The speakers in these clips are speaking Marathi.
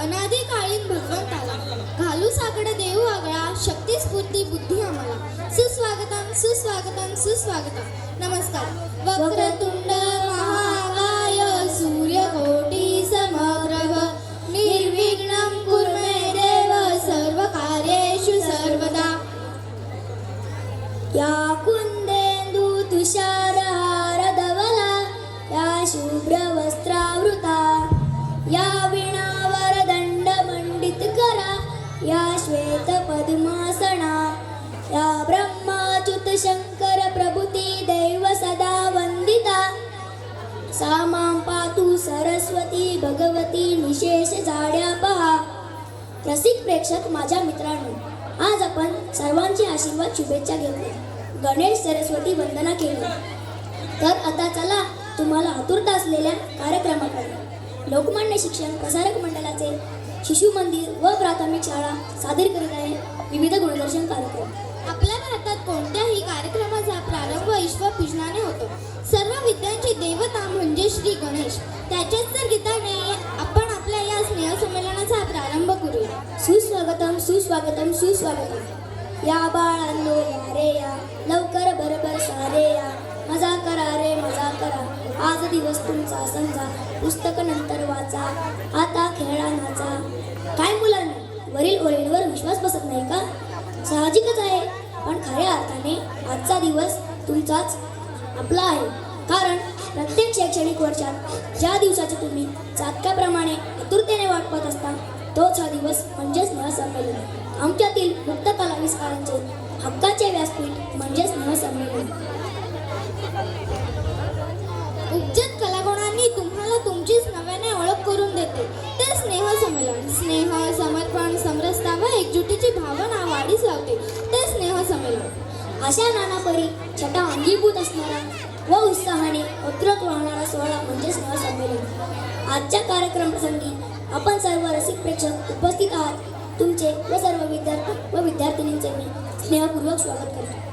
अनादी काळीन भगवंताला घालू साकडं देऊ आगळा शक्ती स्फूर्ती बुद्धी आम्हाला सुस्वागतम सुस्वागतम सुस्वागतम. नमस्कार. वक्रतुंड महाकाय सूर्यकोटी समप्रभ निर्विघ्नं कुरु मे देव सर्वकार्येषु सर्वदा. या कुंदेंदू तुषारहार धवला या शुभ्रवस्त्रावृता या वीणावरदंड मंडित करा या श्वेत पद्मासना या ब्रह्माच्युत शंकर प्रभुती दैव सदा वंदिता सा मां पातु सरस्वती भगवती निशेष जाड्या पहा. रसिक प्रेक्षक माझ्या मित्रांनो, आज आपण सर्वांची आशीर्वाद शुभेच्छा घेतल्या, गणेश सरस्वती वंदना केली. तर आता चला तुम्हाला आतुरता असलेल्या कार्यक्रमाकडे. लोकमान्य शिक्षण प्रसारक मंडळाचे शिशु मंदिर व प्राथमिक शाळा सादर करीत आहे विविध गुणदर्शन कार्यक्रम. आपल्या भारतात कोणत्याही कार्यक्रमाचा प्रारंभ ईश्वरपूजनाने होतो. सर्व विद्यांची देवता म्हणजे श्री गणेश. त्याच्याच तर गीताने आपण आपल्या या स्नेहसंमेलनाचा प्रारंभ करूया. सुस्वागतम सुस्वागतम सुस्वागतम. या बाळांनो या रे या, लवकर बरोबर सारे या, मजा करा रे मजा करा, आज दिवस तुमचा समजा, पुस्तक नंतर वाचा, आता खेळा नाचा. काय मुलांना वरील ओळींवर विश्वास बसत नाही का? साहजिकच आहे, पण खऱ्या अर्थाने आजचा दिवस तुमचाच आपला आहे. कारण प्रत्येक शैक्षणिक वर्षात ज्या दिवसाची तुम्ही चातकाप्रमाणे आतुरतेने वाट पाहत असता तोच हा दिवस म्हणजे स्नेहसंमेलन. आमच्यातील मुक्त कलाविष्कारांचे हक्काचे व्यासपीठ म्हणजे स्नेहसंमेलन. उपजत कलागुणांनी तुम्हाला तुमचीच नव्याने ओळख करून देते ते स्नेहसंमेलन. स्नेह, समर्पण, समरसता व एकजुटीची भावना वाढीस लावते ते स्नेहसंमेलन. अशा नानापरी छटा अंगीभूत असणारा व उत्साहाने उतरत वाहणारा सोहळा म्हणजे स्नेहसंमेलन. आजच्या कार्यक्रम प्रसंगी आपण सर्व रसिक प्रेक्षक उपस्थित आहात. तुमचे व सर्व विद्यार्थी व विद्यार्थिनींचे मी स्नेहपूर्वक स्वागत करतो.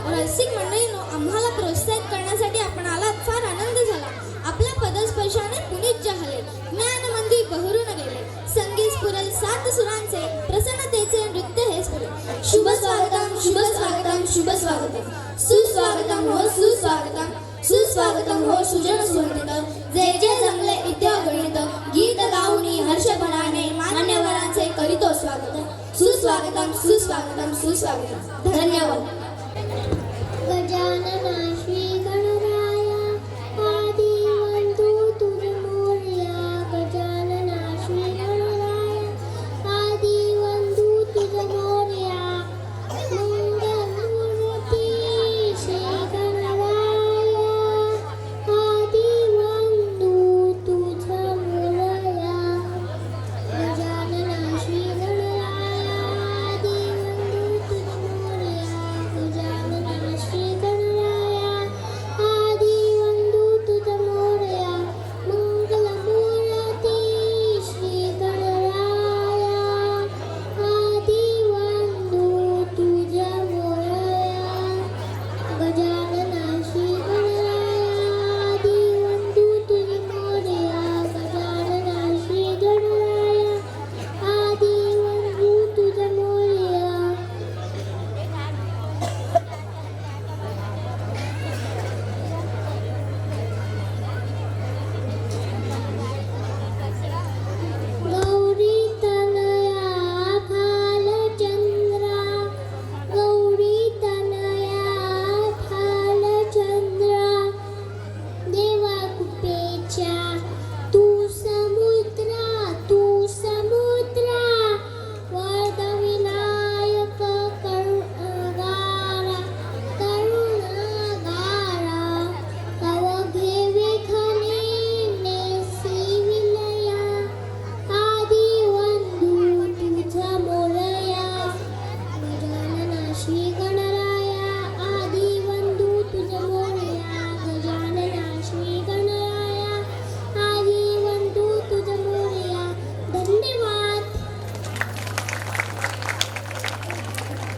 रसिक मंडळींनो, आम्हाला प्रोत्साहित करण्यासाठी आपण आलात फार आनंद झाला. आपल्या पदस्पर्शाने पुनीत जाहले, ज्ञानमंदी बहरून गेले, संगीत स्फुरल सात सुरांचे, प्रसन्नतेचे नृत्य हे स्फुरल. शुभ स्वागतम शुभ स्वागतम शुभ स्वागतम. सुस्वागतम हो सुस्वागतम. सुस्वागतम हो सुजन सुवंदित. जे जे जमले इत्या गणित, गीत गाऊनी हर्षपणाने मान्यवरांचे करीतो स्वागत. सुस्वागतम सुस्वागतम सुस्वागतम. धन्यवाद. गजाननाय